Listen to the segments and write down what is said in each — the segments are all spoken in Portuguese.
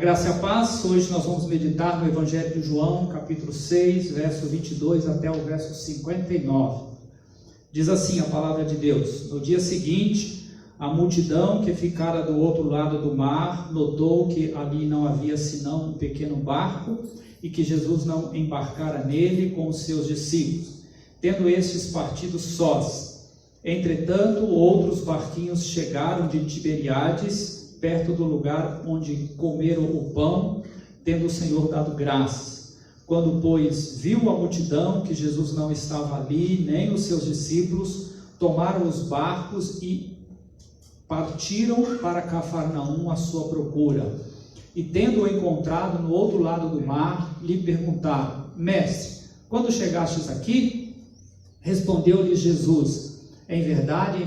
graça e a paz, hoje nós vamos meditar no Evangelho de João, capítulo 6, verso 22 até o verso 59. Diz assim a palavra de Deus: No dia seguinte, a multidão que ficara do outro lado do mar notou que ali não havia senão um pequeno barco e que Jesus não embarcara nele com os seus discípulos, tendo estes partido sós. Entretanto, outros barquinhos chegaram de Tiberíades, perto do lugar onde comeram o pão, tendo o Senhor dado graças. Quando, pois, viu a multidão que Jesus não estava ali, nem os seus discípulos, tomaram os barcos e partiram para Cafarnaum à sua procura. E tendo-o encontrado no outro lado do mar, lhe perguntaram: Mestre, quando chegastes aqui? Respondeu-lhes Jesus: em verdade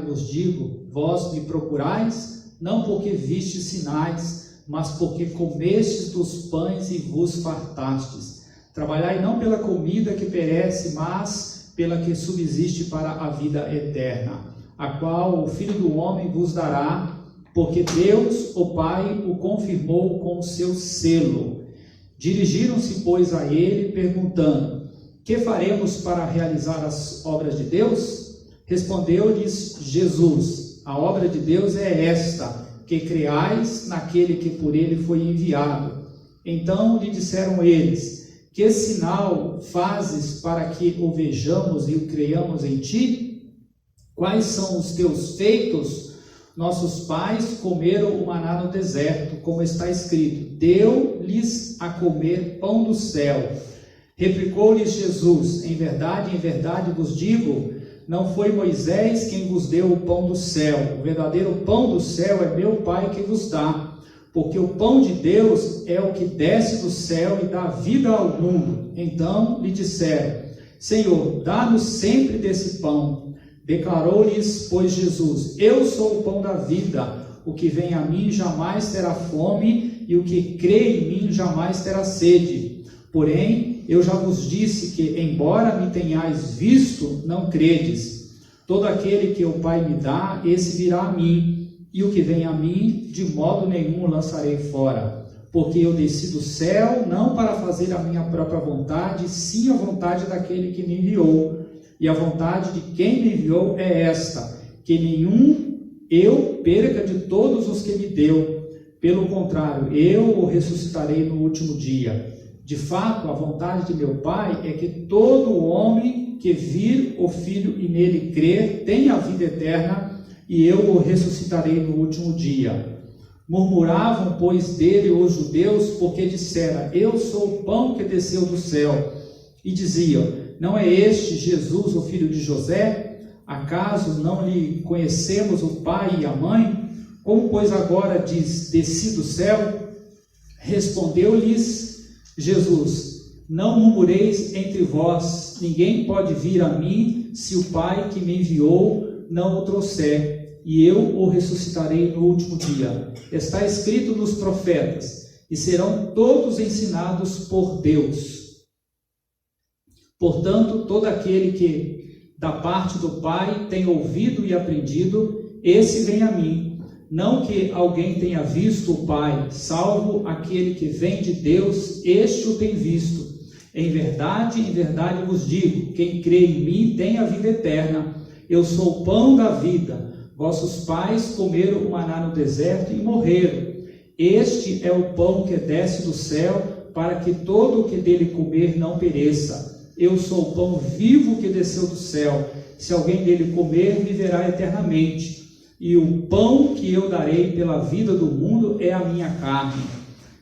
vos digo, vós me procurais, não porque vistes sinais, mas porque comestes dos pães e vos fartastes. Trabalhai não pela comida que perece, mas pela que subsiste para a vida eterna, a qual o Filho do Homem vos dará, porque Deus, o Pai, o confirmou com o seu selo. Dirigiram-se, pois, a ele, perguntando: que faremos para realizar as obras de Deus? Respondeu-lhes Jesus: a obra de Deus é esta, que creais naquele que por ele foi enviado. Então lhe disseram eles: que sinal fazes para que o vejamos e o creiamos em ti? Quais são os teus feitos? Nossos pais comeram o maná no deserto, como está escrito: deu-lhes a comer pão do céu. Replicou-lhes Jesus: em verdade vos digo, não foi Moisés quem vos deu o pão do céu. O verdadeiro pão do céu é meu Pai que vos dá. Porque o pão de Deus é o que desce do céu e dá vida ao mundo. Então lhe disseram: Senhor, dá-nos sempre desse pão. Declarou-lhes, pois, Jesus: eu sou o pão da vida. O que vem a mim jamais terá fome, e o que crê em mim jamais terá sede. Porém, eu já vos disse que, embora me tenhais visto, não credes. Todo aquele que o Pai me dá, esse virá a mim, e o que vem a mim, de modo nenhum o lançarei fora. Porque eu desci do céu, não para fazer a minha própria vontade, sim a vontade daquele que me enviou. E a vontade de quem me enviou é esta: que nenhum eu perca de todos os que me deu. Pelo contrário, eu o ressuscitarei no último dia. De fato, a vontade de meu Pai é que todo homem que vir o Filho e nele crer tenha a vida eterna, e eu o ressuscitarei no último dia. Murmuravam, pois, dele os judeus, porque dissera: eu sou o pão que desceu do céu. E diziam: não é este Jesus, o filho de José? Acaso não lhe conhecemos o pai e a mãe? Como, pois, agora diz: desci do céu? Respondeu-lhes Jesus: não murmureis entre vós, ninguém pode vir a mim se o Pai que me enviou não o trouxer, e eu o ressuscitarei no último dia. Está escrito nos profetas: e serão todos ensinados por Deus. Portanto, todo aquele que da parte do Pai tem ouvido e aprendido, esse vem a mim. Não que alguém tenha visto o Pai, salvo aquele que vem de Deus, este o tem visto. Em verdade vos digo, quem crê em mim tem a vida eterna. Eu sou o pão da vida. Vossos pais comeram o maná no deserto e morreram. Este é o pão que desce do céu, para que todo o que dele comer não pereça. Eu sou o pão vivo que desceu do céu. Se alguém dele comer, viverá eternamente. E o pão que eu darei pela vida do mundo é a minha carne.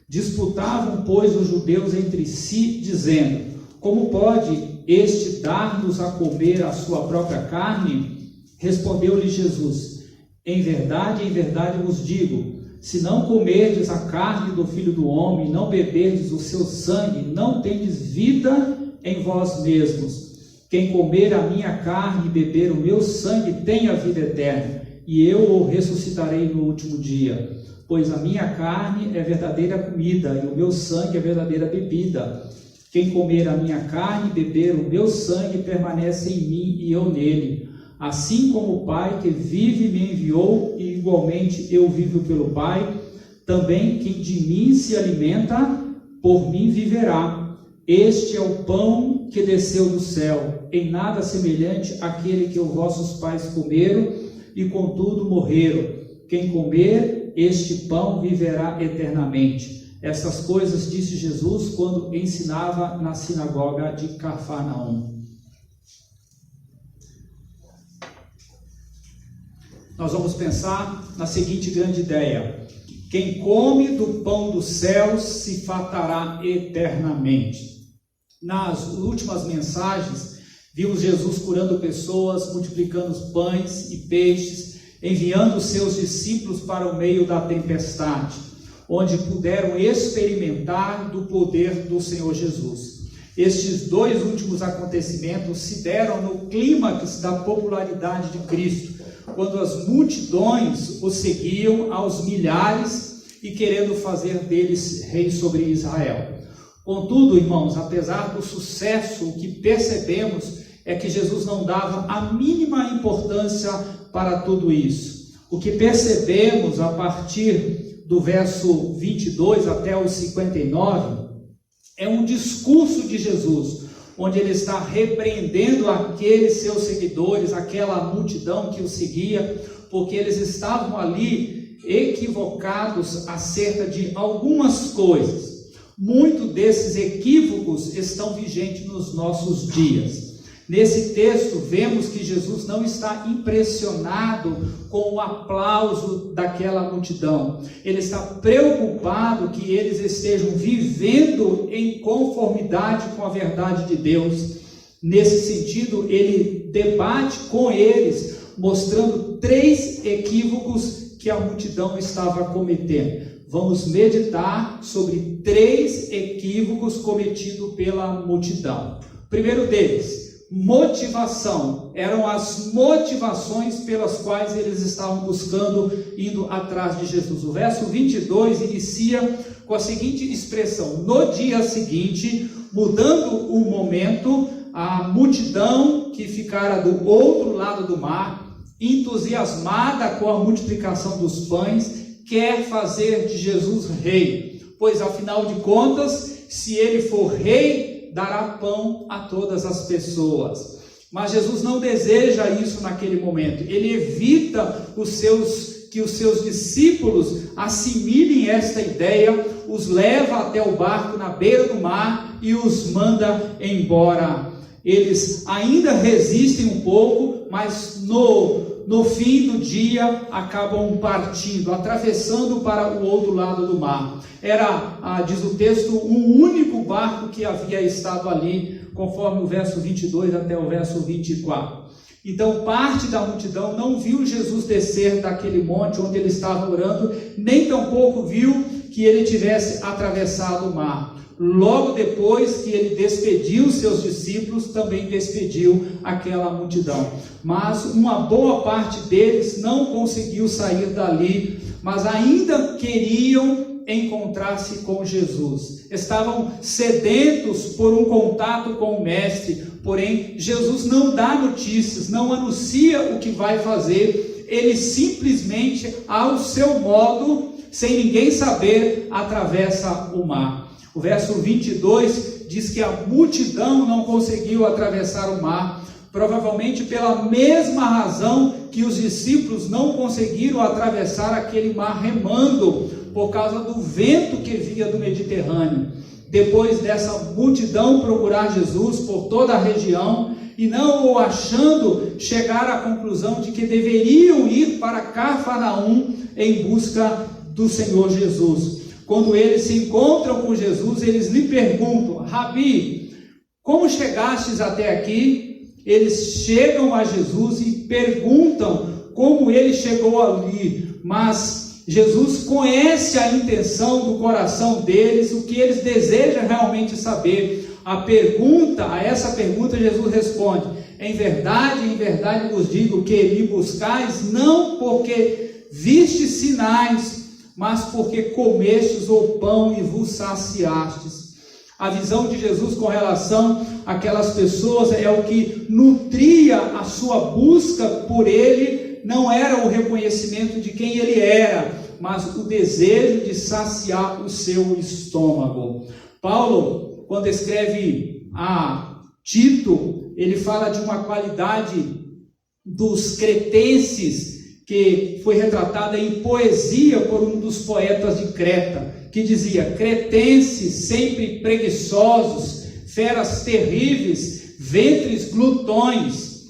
Disputavam, pois, os judeus entre si, dizendo: como pode este dar-nos a comer a sua própria carne? Respondeu-lhe Jesus: em verdade vos digo, se não comerdes a carne do Filho do Homem, não beberdes o seu sangue, não tendes vida em vós mesmos. Quem comer a minha carne e beber o meu sangue tem a vida eterna, e eu o ressuscitarei no último dia. Pois a minha carne é verdadeira comida, e o meu sangue é verdadeira bebida. Quem comer a minha carne e beber o meu sangue permanece em mim e eu nele. Assim como o Pai que vive me enviou, e igualmente eu vivo pelo Pai, Também quem de mim se alimenta, por mim viverá. Este é o pão que desceu do céu, em nada semelhante àquele que os vossos pais comeram e contudo morreram. Quem comer este pão viverá eternamente. Essas coisas disse Jesus quando ensinava na sinagoga de Cafarnaum. Nós vamos pensar na seguinte grande ideia: quem come do pão dos céus se fartará eternamente. Nas últimas mensagens, vimos Jesus curando pessoas, multiplicando os pães e peixes, enviando os seus discípulos para o meio da tempestade, onde puderam experimentar do poder do Senhor Jesus. Estes dois últimos acontecimentos se deram no clímax da popularidade de Cristo, quando as multidões o seguiam aos milhares e querendo fazer deles rei sobre Israel. Contudo, irmãos, apesar do sucesso, o que percebemos é que Jesus não dava a mínima importância para tudo isso. O que percebemos a partir do verso 22 até o 59 é um discurso de Jesus, onde ele está repreendendo aqueles seus seguidores, aquela multidão que o seguia, porque eles estavam ali equivocados acerca de algumas coisas. Muitos desses equívocos estão vigentes nos nossos dias. Nesse texto, vemos que Jesus não está impressionado com o aplauso daquela multidão. Ele está preocupado que eles estejam vivendo em conformidade com a verdade de Deus. Nesse sentido, ele debate com eles, mostrando 3 equívocos que a multidão estava cometendo. Vamos meditar sobre 3 equívocos cometidos pela multidão. O primeiro deles: motivação. Eram as motivações pelas quais eles estavam buscando, indo atrás de Jesus. O verso 22 inicia com a seguinte expressão: no dia seguinte, mudando o momento, a multidão que ficara do outro lado do mar, entusiasmada com a multiplicação dos pães, quer fazer de Jesus rei, pois afinal de contas, se ele for rei, dará pão a todas as pessoas. Mas Jesus não deseja isso naquele momento. Ele evita que os seus discípulos assimilem esta ideia, os leva até o barco na beira do mar e os manda embora. Eles ainda resistem um pouco, mas no fim do dia acabam partindo, atravessando para o outro lado do mar. Era, diz o texto, um único barco que havia estado ali, conforme o verso 22 até o verso 24. Então parte da multidão não viu Jesus descer daquele monte onde ele estava orando, nem tampouco viu que ele tivesse atravessado o mar. Logo depois que ele despediu seus discípulos, também despediu aquela multidão. Mas uma boa parte deles não conseguiu sair dali, mas ainda queriam encontrar-se com Jesus. Estavam sedentos por um contato com o Mestre, porém Jesus não dá notícias, não anuncia o que vai fazer, ele simplesmente, ao seu modo, sem ninguém saber, atravessa o mar. O verso 22 diz que a multidão não conseguiu atravessar o mar, provavelmente pela mesma razão que os discípulos não conseguiram atravessar aquele mar remando, por causa do vento que vinha do Mediterrâneo. Depois dessa multidão procurar Jesus por toda a região e não o achando, chegar à conclusão de que deveriam ir para Cafarnaum em busca do Senhor Jesus. Quando eles se encontram com Jesus, eles lhe perguntam: Rabi, como chegastes até aqui? Eles chegam a Jesus e perguntam como ele chegou ali, mas Jesus conhece a intenção do coração deles, o que eles desejam realmente saber. A essa pergunta Jesus responde: em verdade vos digo que me buscais, não porque vistes sinais, mas porque comestes o pão e vos saciastes. A visão de Jesus com relação àquelas pessoas é o que nutria a sua busca por ele, não era o reconhecimento de quem ele era, mas o desejo de saciar o seu estômago. Paulo, quando escreve a Tito, ele fala de uma qualidade dos cretenses que foi retratada em poesia por um dos poetas de Creta, que dizia: cretenses sempre preguiçosos, feras terríveis, ventres glutões.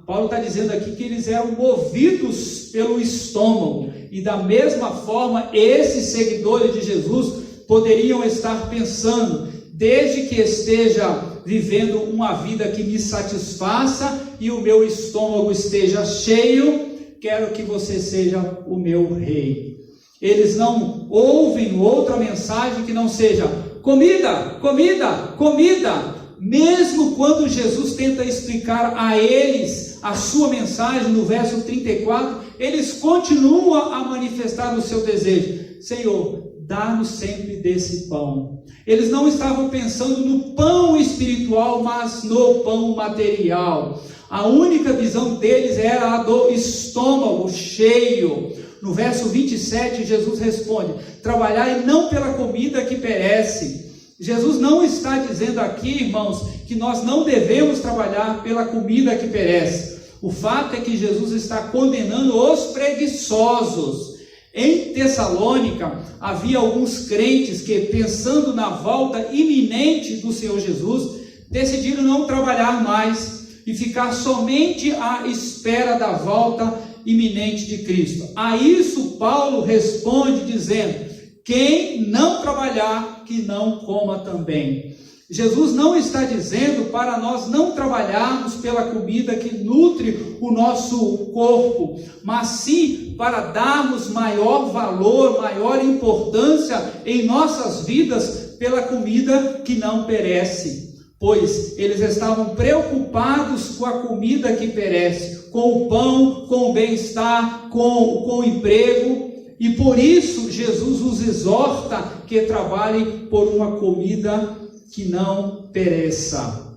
Paulo está dizendo aqui que eles eram movidos pelo estômago, e da mesma forma esses seguidores de Jesus poderiam estar pensando: desde que esteja vivendo uma vida que me satisfaça e o meu estômago esteja cheio, quero que você seja o meu rei. Eles não ouvem outra mensagem que não seja comida, comida, comida. Mesmo quando Jesus tenta explicar a eles a sua mensagem no verso 34, eles continuam a manifestar o seu desejo: Senhor, dá-nos sempre desse pão. Eles não estavam pensando no pão espiritual, mas no pão material. A única visão deles era a do estômago cheio. No verso 27, Jesus responde: trabalhai não pela comida que perece. Jesus não está dizendo aqui, irmãos, que nós não devemos trabalhar pela comida que perece. O fato é que Jesus está condenando os preguiçosos. Em Tessalônica, havia alguns crentes que, pensando na volta iminente do Senhor Jesus, decidiram não trabalhar mais e ficar somente à espera da volta iminente de Cristo. A isso Paulo responde dizendo: quem não trabalhar, que não coma também. Jesus não está dizendo para nós não trabalharmos pela comida que nutre o nosso corpo, mas sim para darmos maior valor, maior importância em nossas vidas pela comida que não perece. Pois eles estavam preocupados com a comida que perece, com o pão, com o bem-estar, com o emprego, e por isso Jesus os exorta que trabalhem por uma comida que não pereça.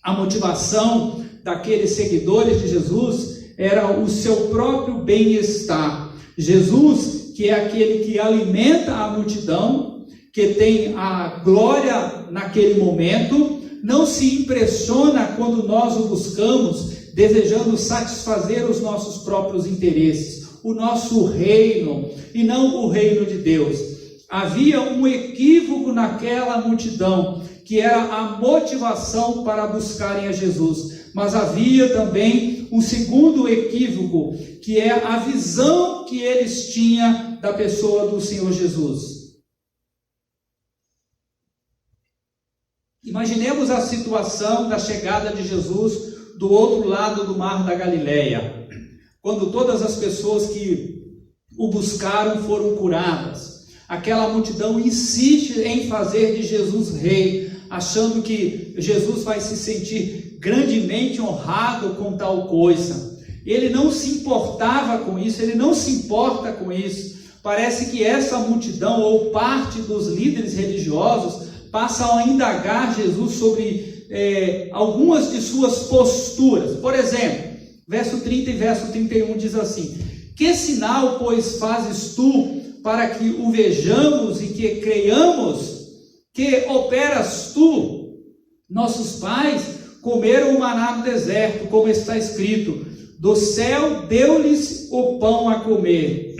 A motivação daqueles seguidores de Jesus era o seu próprio bem-estar. Jesus, que é aquele que alimenta a multidão, que tem a glória naquele momento, não se impressiona quando nós o buscamos, desejando satisfazer os nossos próprios interesses, o nosso reino, e não o reino de Deus. Havia um equívoco naquela multidão, que era a motivação para buscarem a Jesus. Mas havia também um segundo equívoco, que é a visão que eles tinham da pessoa do Senhor Jesus. Imaginemos a situação da chegada de Jesus do outro lado do mar da Galileia, quando todas as pessoas que o buscaram foram curadas. Aquela multidão insiste em fazer de Jesus rei, achando que Jesus vai se sentir grandemente honrado com tal coisa. Ele não se importava com isso, ele não se importa com isso. Parece que essa multidão, ou parte dos líderes religiosos, passam a indagar Jesus sobre algumas de suas posturas. Por exemplo, verso 30 e verso 31 diz assim: que sinal, pois, fazes tu para que o vejamos e que creiamos? Que operas tu? Nossos pais comeram o maná no deserto, como está escrito: do céu deu-lhes o pão a comer.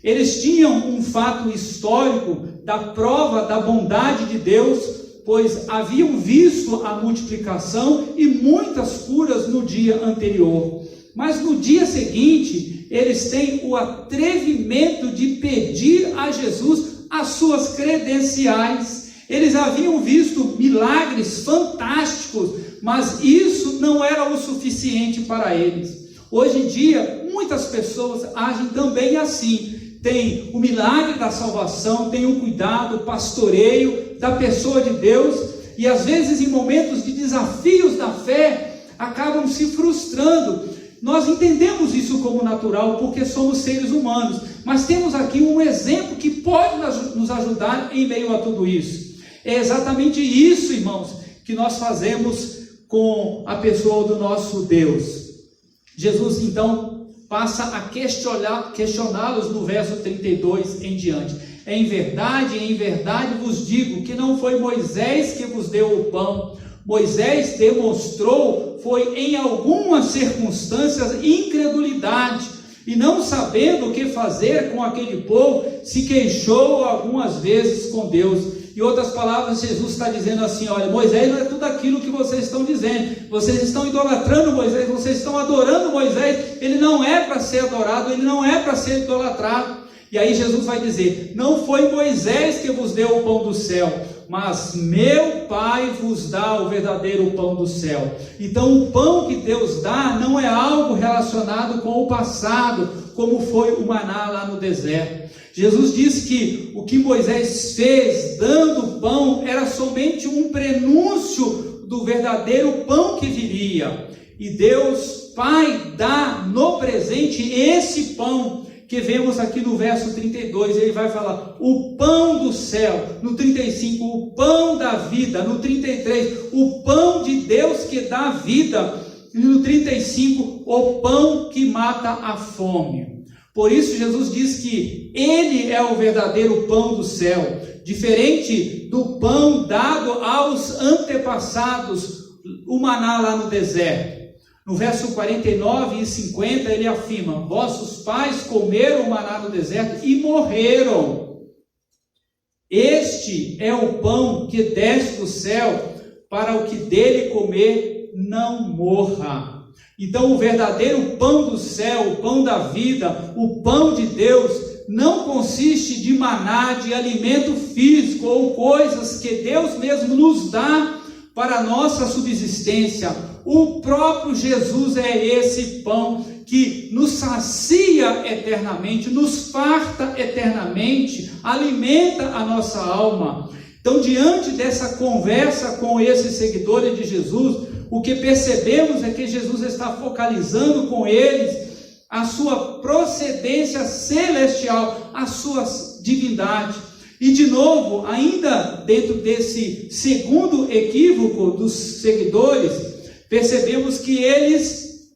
Eles tinham um fato histórico da prova da bondade de Deus, pois haviam visto a multiplicação e muitas curas no dia anterior. Mas no dia seguinte, eles têm o atrevimento de pedir a Jesus as suas credenciais. Eles haviam visto milagres fantásticos, mas isso não era o suficiente para eles. Hoje em dia, muitas pessoas agem também assim. Tem o milagre da salvação, tem o cuidado, o pastoreio da pessoa de Deus, e às vezes em momentos de desafios da fé, acabam se frustrando. Nós entendemos isso como natural, porque somos seres humanos, mas temos aqui um exemplo que pode nos ajudar em meio a tudo isso. É exatamente isso, irmãos, que nós fazemos com a pessoa do nosso Deus. Jesus, então, passa a questioná-los no verso 32 em diante. Em verdade vos digo que não foi Moisés que vos deu o pão. Moisés demonstrou, foi em algumas circunstâncias, incredulidade, e não sabendo o que fazer com aquele povo, se queixou algumas vezes com Deus. Em outras palavras, Jesus está dizendo assim: olha, Moisés não é tudo aquilo que vocês estão dizendo, vocês estão idolatrando Moisés, vocês estão adorando Moisés, ele não é para ser adorado, ele não é para ser idolatrado. E aí Jesus vai dizer: não foi Moisés que vos deu o pão do céu, mas meu Pai vos dá o verdadeiro pão do céu. Então o pão que Deus dá não é algo relacionado com o passado, como foi o maná lá no deserto. Jesus disse que o que Moisés fez dando pão era somente um prenúncio do verdadeiro pão que viria. E Deus Pai dá no presente esse pão que vemos aqui no verso 32, ele vai falar o pão do céu, no 35, o pão da vida, no 33, o pão de Deus que dá vida, e no 35, o pão que mata a fome. Por isso Jesus diz que ele é o verdadeiro pão do céu, diferente do pão dado aos antepassados, o maná lá no deserto. No verso 49 e 50 ele afirma: vossos pais comeram o maná no deserto e morreram. Este é o pão que desce do céu, para o que dele comer não morra. Então o verdadeiro pão do céu, o pão da vida, o pão de Deus, não consiste de maná, de alimento físico ou coisas que Deus mesmo nos dá para a nossa subsistência. O próprio Jesus é esse pão que nos sacia eternamente, nos farta eternamente, alimenta a nossa alma. Então, diante dessa conversa com esses seguidores de Jesus, o que percebemos é que Jesus está focalizando com eles a sua procedência celestial, a sua divindade. E de novo, ainda dentro desse segundo equívoco dos seguidores, percebemos que eles,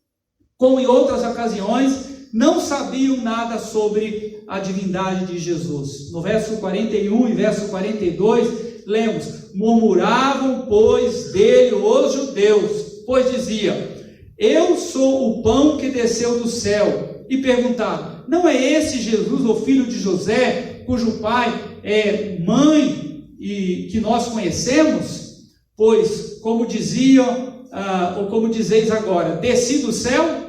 como em outras ocasiões, não sabiam nada sobre a divindade de Jesus. No verso 41 e verso 42, lemos: murmuravam, pois, dele os judeus, pois dizia: eu sou o pão que desceu do céu. E perguntaram: não é esse Jesus, o filho de José, cujo pai é mãe e que nós conhecemos? Pois, como diziam, ou como dizeis agora, desci do céu?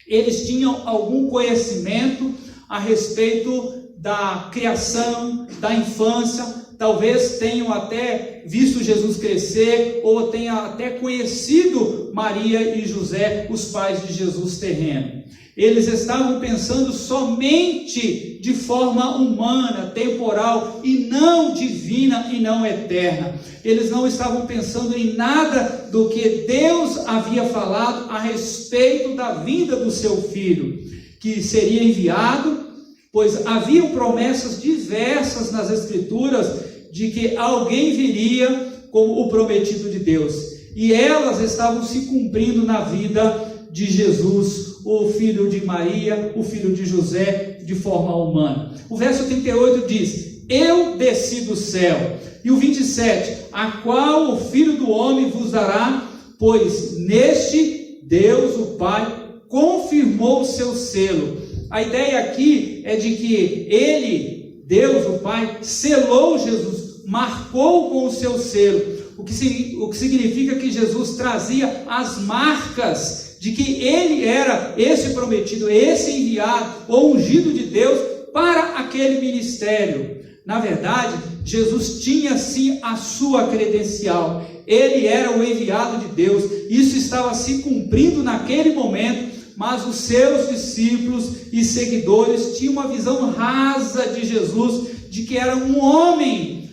Eles tinham algum conhecimento a respeito da criação, da infância, talvez tenham até visto Jesus crescer, ou tenham até conhecido Maria e José, os pais de Jesus terreno. Eles estavam pensando somente de forma humana, temporal, e não divina e não eterna. Eles não estavam pensando em nada do que Deus havia falado a respeito da vinda do seu filho, que seria enviado, pois haviam promessas diversas nas Escrituras de que alguém viria como o prometido de Deus, e elas estavam se cumprindo na vida de Jesus, o filho de Maria, o filho de José, de forma humana. O verso 38 diz: eu desci do céu. E o 27, a qual o Filho do Homem vos dará, pois neste Deus o Pai confirmou o seu selo. A ideia aqui é de que ele, Deus o Pai, selou Jesus, marcou com o seu selo, o que significa que Jesus trazia as marcas de que ele era esse prometido, esse enviado, ou ungido de Deus para aquele ministério. Na verdade, Jesus tinha sim a sua credencial, ele era o enviado de Deus, isso estava se cumprindo naquele momento, mas os seus discípulos e seguidores tinham uma visão rasa de Jesus, de que era um homem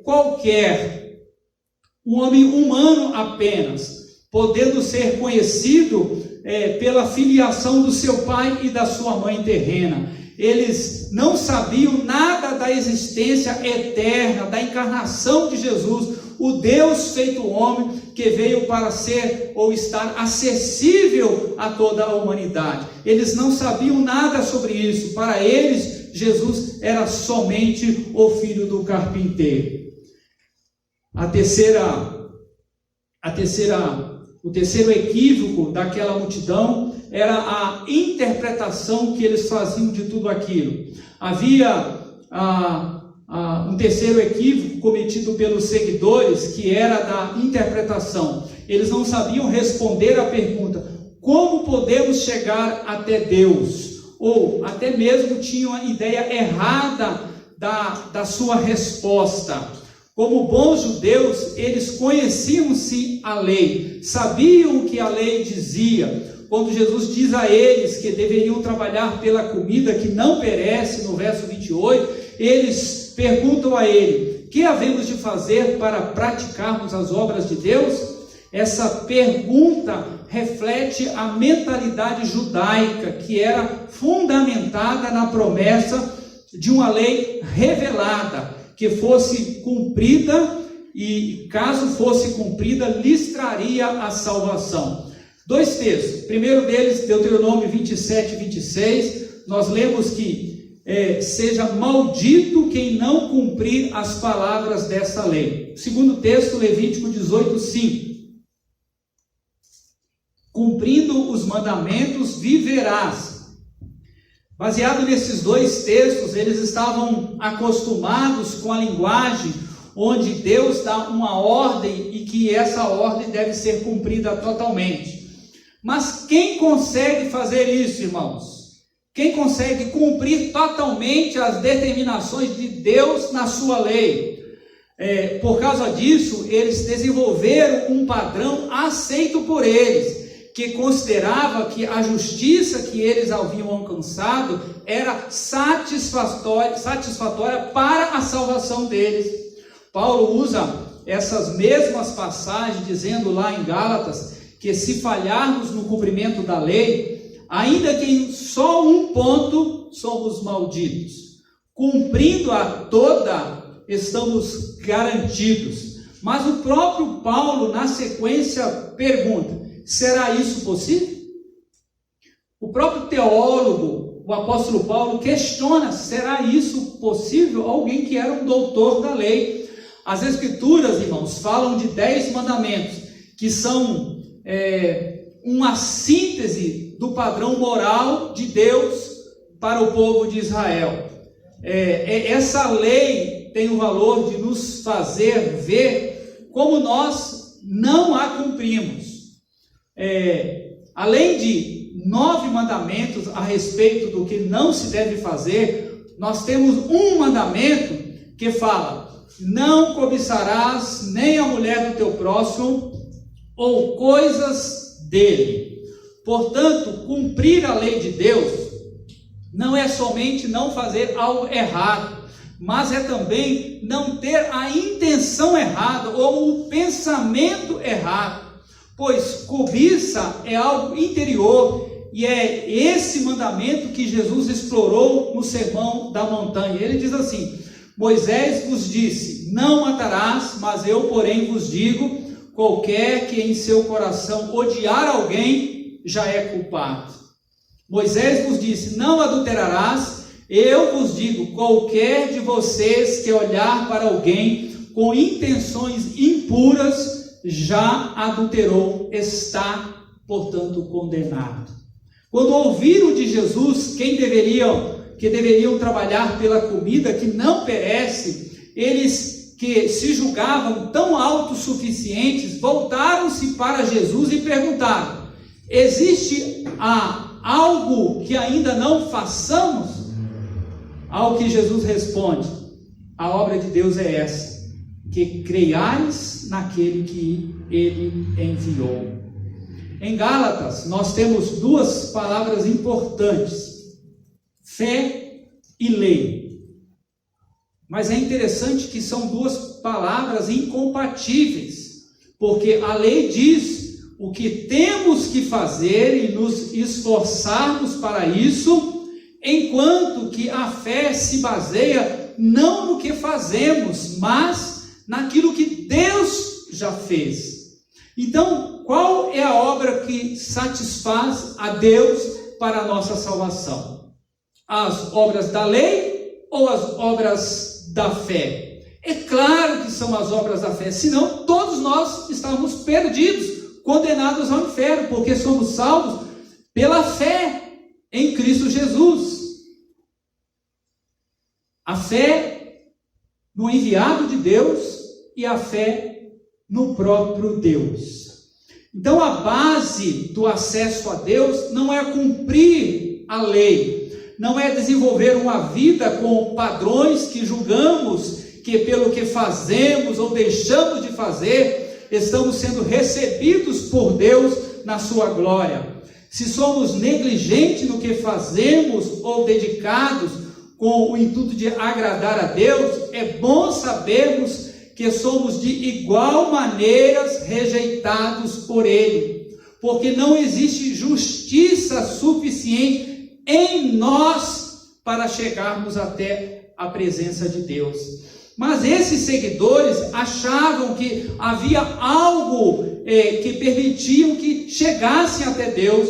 qualquer, um homem humano apenas, podendo ser conhecido pela filiação do seu pai e da sua mãe terrena. Eles não sabiam nada da existência eterna, da encarnação de Jesus, o Deus feito homem, que veio para ser ou estar acessível a toda a humanidade. Eles não sabiam nada sobre isso. Para eles, Jesus era somente o filho do carpinteiro. O terceiro equívoco daquela multidão era a interpretação que eles faziam de tudo aquilo. Havia um terceiro equívoco cometido pelos seguidores, que era da interpretação. Eles não sabiam responder à pergunta: como podemos chegar até Deus? Ou até mesmo tinham a ideia errada da sua resposta. Como bons judeus, eles conheciam-se a lei, sabiam o que a lei dizia. Quando Jesus diz a eles que deveriam trabalhar pela comida que não perece, no verso 28, eles perguntam a ele: que havemos de fazer para praticarmos as obras de Deus? Essa pergunta reflete a mentalidade judaica, que era fundamentada na promessa de uma lei revelada, que fosse cumprida, e caso fosse cumprida, lhes traria a salvação. Dois textos. Primeiro deles, Deuteronômio 27 e 26, nós lemos que seja maldito quem não cumprir as palavras dessa lei. Segundo texto, Levítico 18, 5. Cumprindo os mandamentos, viverás. Baseado nesses dois textos, eles estavam acostumados com a linguagem onde Deus dá uma ordem e que essa ordem deve ser cumprida totalmente. Mas quem consegue fazer isso, irmãos? Quem consegue cumprir totalmente as determinações de Deus na sua lei? Por causa disso, eles desenvolveram um padrão aceito por eles, que considerava que a justiça que eles haviam alcançado era satisfatória para a salvação deles. Paulo usa essas mesmas passagens, dizendo lá em Gálatas, que se falharmos no cumprimento da lei, ainda que em só um ponto, somos malditos. Cumprindo a toda, estamos garantidos. Mas o próprio Paulo, na sequência, pergunta: será isso possível? O próprio teólogo, o apóstolo Paulo, questiona: será isso possível? Alguém que era um doutor da lei. As escrituras, irmãos, falam de 10 mandamentos, que são uma síntese do padrão moral de Deus para o povo de Israel. Essa lei tem o valor de nos fazer ver como nós não a cumprimos. Além de 9 mandamentos a respeito do que não se deve fazer, nós temos um mandamento que fala: não cobiçarás nem a mulher do teu próximo ou coisas dele. Portanto, cumprir a lei de Deus não é somente não fazer algo errado, mas é também não ter a intenção errada ou o pensamento errado. Pois cobiça é algo interior, e é esse mandamento que Jesus explorou no Sermão da Montanha. Ele diz assim: Moisés vos disse, não matarás, mas eu, porém, vos digo, qualquer que em seu coração odiar alguém, já é culpado. Moisés vos disse, não adulterarás, eu vos digo, qualquer de vocês que olhar para alguém com intenções impuras, já adulterou, está, portanto, condenado. Quando ouviram de Jesus que deveriam trabalhar pela comida que não perece, eles que se julgavam tão autossuficientes, voltaram-se para Jesus e perguntaram: existe algo que ainda não façamos? Ao que Jesus responde: a obra de Deus é essa, que creiais naquele que ele enviou. Em Gálatas, nós temos duas palavras importantes: fé e lei. Mas é interessante que são duas palavras incompatíveis, porque a lei diz o que temos que fazer e nos esforçarmos para isso, enquanto que a fé se baseia não no que fazemos, mas naquilo que Deus já fez. Então, qual é a obra que satisfaz a Deus para a nossa salvação? As obras da lei ou as obras da fé? É claro que são as obras da fé, senão todos nós estávamos perdidos, condenados ao inferno, porque somos salvos pela fé em Cristo Jesus. A fé no enviado de Deus e a fé no próprio Deus. Então a base do acesso a Deus não é cumprir a lei, não é desenvolver uma vida com padrões que julgamos que pelo que fazemos ou deixamos de fazer, estamos sendo recebidos por Deus na sua glória. Se somos negligentes no que fazemos ou dedicados com o intuito de agradar a Deus, é bom sabermos que somos de igual maneira rejeitados por Ele, porque não existe justiça suficiente em nós para chegarmos até a presença de Deus. Mas esses seguidores achavam que havia algo que permitiam que chegassem até Deus,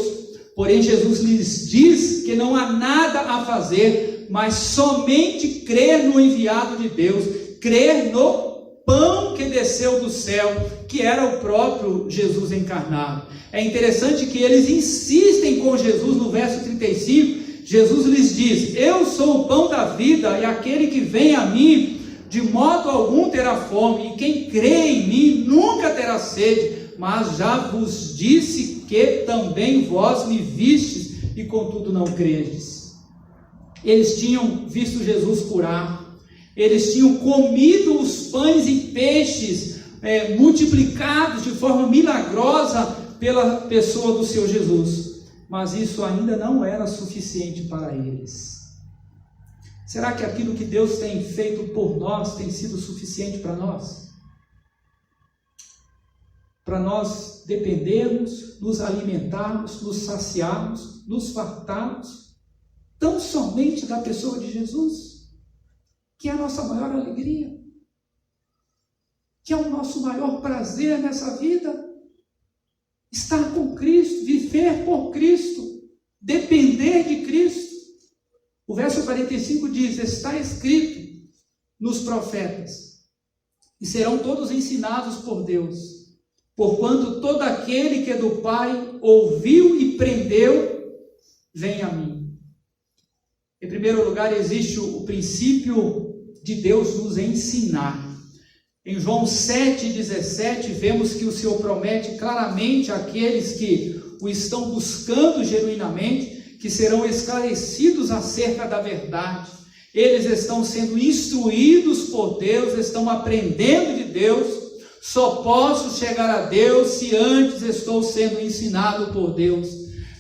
porém Jesus lhes diz que não há nada a fazer, mas somente crer no enviado de Deus, crer no pão que desceu do céu, que era o próprio Jesus encarnado. É interessante que eles insistem com Jesus no verso 35, Jesus lhes diz: eu sou o pão da vida, e aquele que vem a mim, de modo algum terá fome, e quem crê em mim nunca terá sede, mas já vos disse que também vós me vistes, e contudo não credes. Eles tinham visto Jesus curar, eles tinham comido os pães e peixes multiplicados de forma milagrosa pela pessoa do Senhor Jesus, mas isso ainda não era suficiente para eles. Será que aquilo que Deus tem feito por nós tem sido suficiente para nós? Para nós dependermos, nos alimentarmos, nos saciarmos, nos fartarmos, tão somente da pessoa de Jesus, que é a nossa maior alegria, que é o nosso maior prazer nessa vida, estar com Cristo, viver por Cristo, depender de Cristo. O verso 45 diz: está escrito nos profetas, e serão todos ensinados por Deus, porquanto todo aquele que é do Pai ouviu e prendeu, vem a mim. Em primeiro lugar, existe o princípio de Deus nos ensinar. Em João 7,17, vemos que o Senhor promete claramente àqueles que o estão buscando genuinamente, que serão esclarecidos acerca da verdade. Eles estão sendo instruídos por Deus, estão aprendendo de Deus. Só posso chegar a Deus se antes estou sendo ensinado por Deus.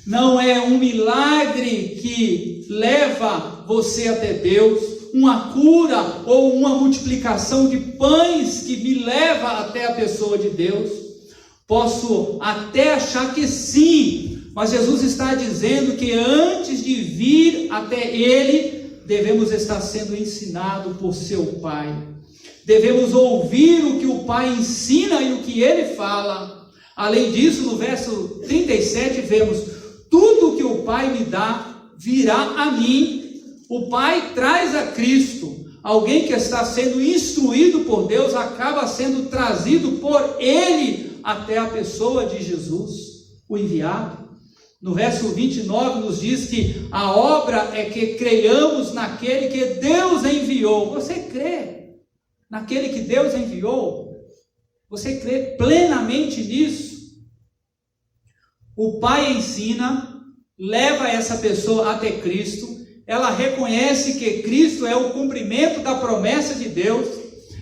Não é um milagre que leva você até Deus, uma cura ou uma multiplicação de pães que me leva até a pessoa de Deus. Posso até achar que sim, mas Jesus está dizendo que antes de vir até Ele, devemos estar sendo ensinado por seu Pai. Devemos ouvir o que o Pai ensina e o que Ele fala. Além disso, no verso 37, vemos: tudo que o Pai me dá virá a mim. O Pai traz a Cristo. Alguém que está sendo instruído por Deus acaba sendo trazido por Ele até a pessoa de Jesus, o enviado. No verso 29 nos diz que a obra é que creiamos naquele que Deus enviou. Você crê naquele que Deus enviou? Você crê plenamente nisso? O Pai ensina, leva essa pessoa até Cristo. Ela reconhece que Cristo é o cumprimento da promessa de Deus.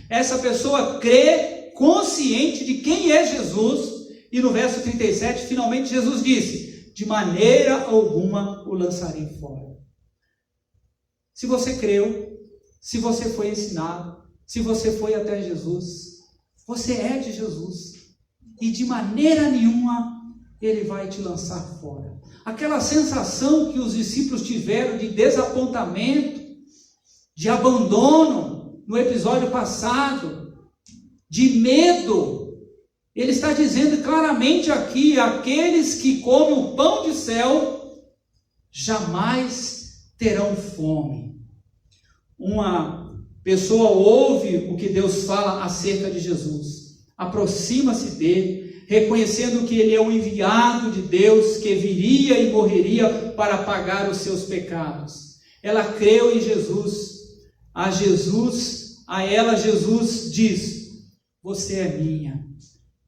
Essa pessoa crê, consciente de quem é Jesus. E no verso 37, finalmente Jesus disse: de maneira alguma o lançarei fora. Se você creu, se você foi ensinado, se você foi até Jesus, você é de Jesus, e de maneira nenhuma Ele vai te lançar fora. Aquela sensação que os discípulos tiveram de desapontamento, de abandono no episódio passado, de medo. Ele está dizendo claramente aqui: aqueles que comem o pão do céu jamais terão fome. Uma pessoa ouve o que Deus fala acerca de Jesus, aproxima-se dele, reconhecendo que ele é o enviado de Deus, que viria e morreria para pagar os seus pecados. Ela creu em Jesus. A ela Jesus diz: você é minha,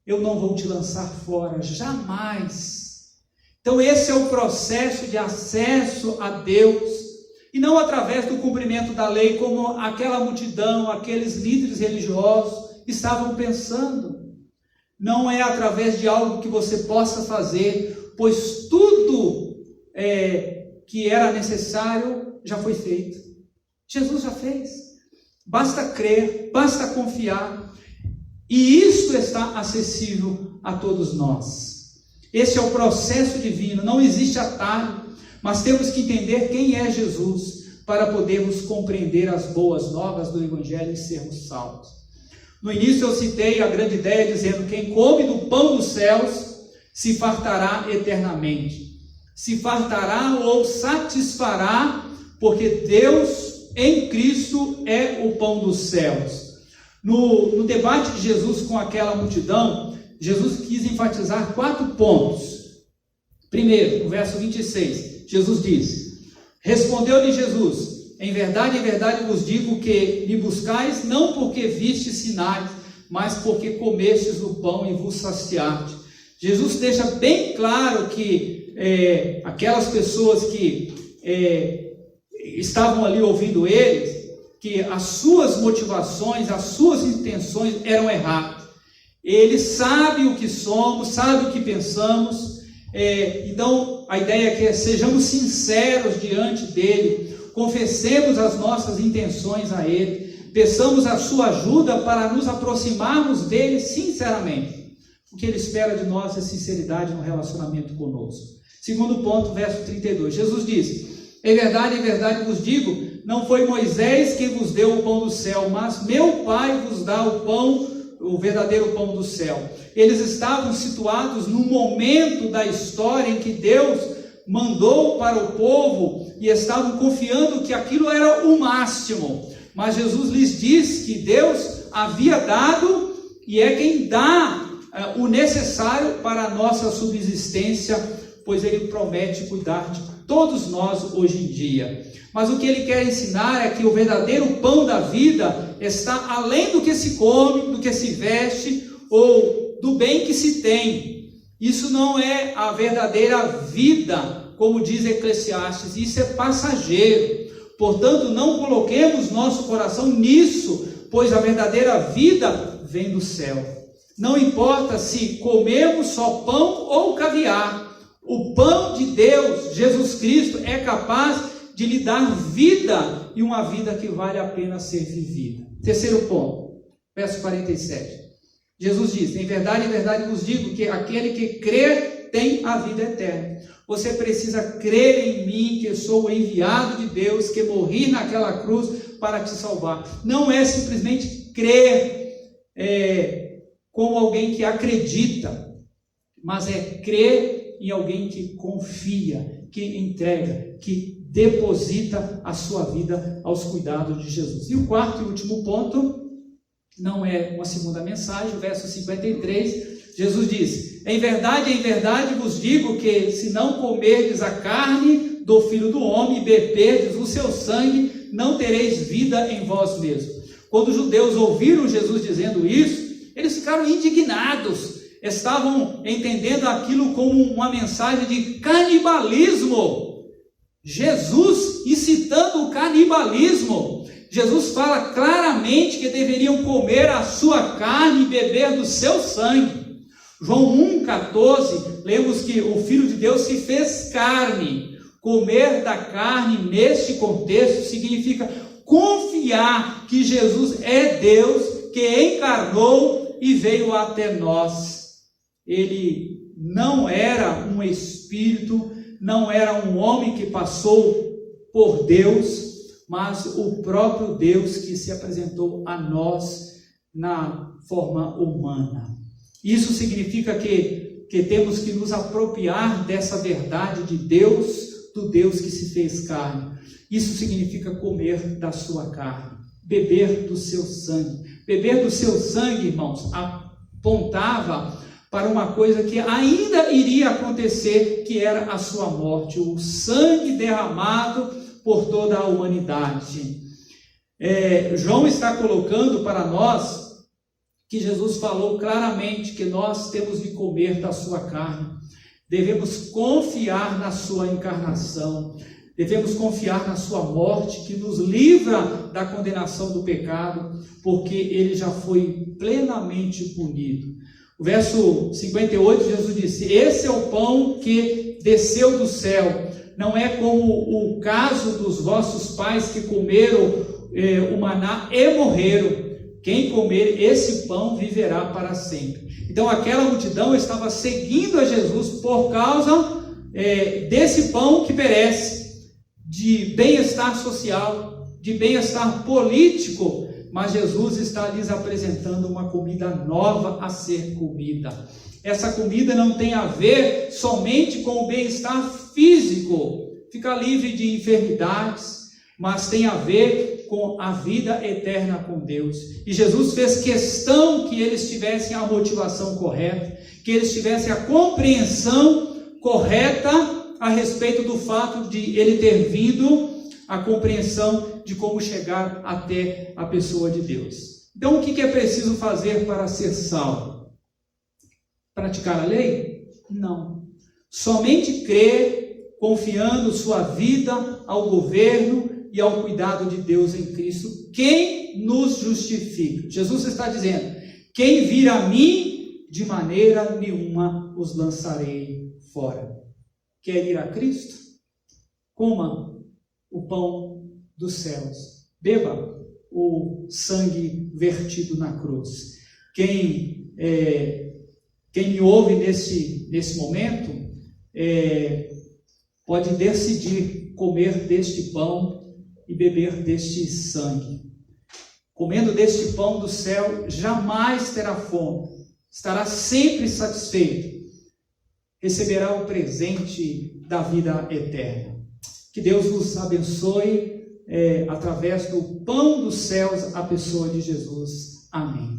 eu não vou te lançar fora, jamais. Então esse é o processo de acesso a Deus, e não através do cumprimento da lei, como aquela multidão, aqueles líderes religiosos estavam pensando. Não é através de algo que você possa fazer, pois tudo que era necessário já foi feito. Jesus já fez. Basta crer, basta confiar, e isto está acessível a todos nós. Esse é o processo divino, não existe atalho, mas temos que entender quem é Jesus para podermos compreender as boas novas do Evangelho e sermos salvos. No início eu citei a grande ideia dizendo: quem come do pão dos céus se fartará eternamente. Se fartará ou satisfará, porque Deus em Cristo é o pão dos céus. No debate de Jesus com aquela multidão, Jesus quis enfatizar 4 pontos. Primeiro, no verso 26, Jesus disse: respondeu-lhe Jesus: em verdade vos digo que me buscais não porque vistes sinais, mas porque comestes o pão e vos saciastes. Jesus deixa bem claro que aquelas pessoas que estavam ali ouvindo eles, que as suas motivações, as suas intenções eram erradas. Ele sabe o que somos, sabe o que pensamos. Então a ideia é que sejamos sinceros diante dele, confessemos as nossas intenções a ele, peçamos a sua ajuda para nos aproximarmos dele sinceramente. O que ele espera de nós é sinceridade no relacionamento conosco. Segundo ponto, verso 32, Jesus disse: em verdade vos digo, não foi Moisés quem vos deu o pão do céu, mas meu Pai vos dá o pão, o verdadeiro pão do céu. Eles estavam situados no momento da história em que Deus mandou para o povo e estavam confiando que aquilo era o máximo. Mas Jesus lhes disse que Deus havia dado e é quem dá o necessário para a nossa subsistência, pois Ele promete cuidar de todos nós hoje em dia. Mas o que Ele quer ensinar é que o verdadeiro pão da vida está além do que se come, do que se veste ou do bem que se tem. Isso não é a verdadeira vida, como diz Eclesiastes, isso é passageiro. Portanto, não coloquemos nosso coração nisso, pois a verdadeira vida vem do céu. Não importa se comemos só pão ou caviar, o pão de Deus, Jesus Cristo, é capaz de lhe dar vida, e uma vida que vale a pena ser vivida. Terceiro ponto, verso 47. Jesus diz: em verdade vos digo que aquele que crer tem a vida eterna. Você precisa crer em mim, que sou o enviado de Deus, que morri naquela cruz para te salvar. Não é simplesmente crer como alguém que acredita, mas é crer em alguém que confia, que entrega, que deposita a sua vida aos cuidados de Jesus. E o quarto e último ponto, não é uma segunda mensagem, o verso 53, Jesus disse: em verdade vos digo que se não comerdes a carne do Filho do Homem e beberdes o seu sangue, não tereis vida em vós mesmos. Quando os judeus ouviram Jesus dizendo isso, eles ficaram indignados, estavam entendendo aquilo como uma mensagem de canibalismo. Jesus incitando o canibalismo. Jesus fala claramente que deveriam comer a sua carne e beber do seu sangue. João 1,14, lemos que o Filho de Deus se fez carne. Comer da carne neste contexto significa confiar que Jesus é Deus, que encarnou e veio até nós. Ele não era um espírito, não era um homem que passou por Deus, mas o próprio Deus que se apresentou a nós na forma humana. Isso significa que temos que nos apropriar dessa verdade de Deus, do Deus que se fez carne. Isso significa comer da sua carne, beber do seu sangue. Beber do seu sangue, irmãos, apontava para uma coisa que ainda iria acontecer, que era a sua morte, o sangue derramado por toda a humanidade. João está colocando para nós que Jesus falou claramente que nós temos de comer da sua carne, devemos confiar na sua encarnação, devemos confiar na sua morte, que nos livra da condenação do pecado, porque ele já foi plenamente punido. O verso 58, Jesus disse: esse é o pão que desceu do céu, não é como o caso dos vossos pais que comeram o maná e morreram. Quem comer esse pão viverá para sempre. Então aquela multidão estava seguindo a Jesus por causa desse pão que perece, de bem-estar social, de bem-estar político, mas Jesus está lhes apresentando uma comida nova a ser comida. Essa comida não tem a ver somente com o bem-estar físico, ficar livre de enfermidades, mas tem a ver com a vida eterna com Deus. E Jesus fez questão que eles tivessem a motivação correta, que eles tivessem a compreensão correta a respeito do fato de ele ter vindo, a compreensão de como chegar até a pessoa de Deus. Então, o que é preciso fazer para ser salvo? Praticar a lei? Não. Somente crer, confiando sua vida ao governo e ao cuidado de Deus em Cristo, quem nos justifica. Jesus está dizendo: quem vir a mim, de maneira nenhuma os lançarei fora. Quer ir a Cristo? Coma o pão dos céus, beba o sangue vertido na cruz. Quem me ouve nesse momento, pode decidir comer deste pão e beber deste sangue. Comendo deste pão do céu, jamais terá fome, estará sempre satisfeito, receberá o presente da vida eterna. Que Deus vos abençoe através do pão dos céus, a pessoa de Jesus. Amém.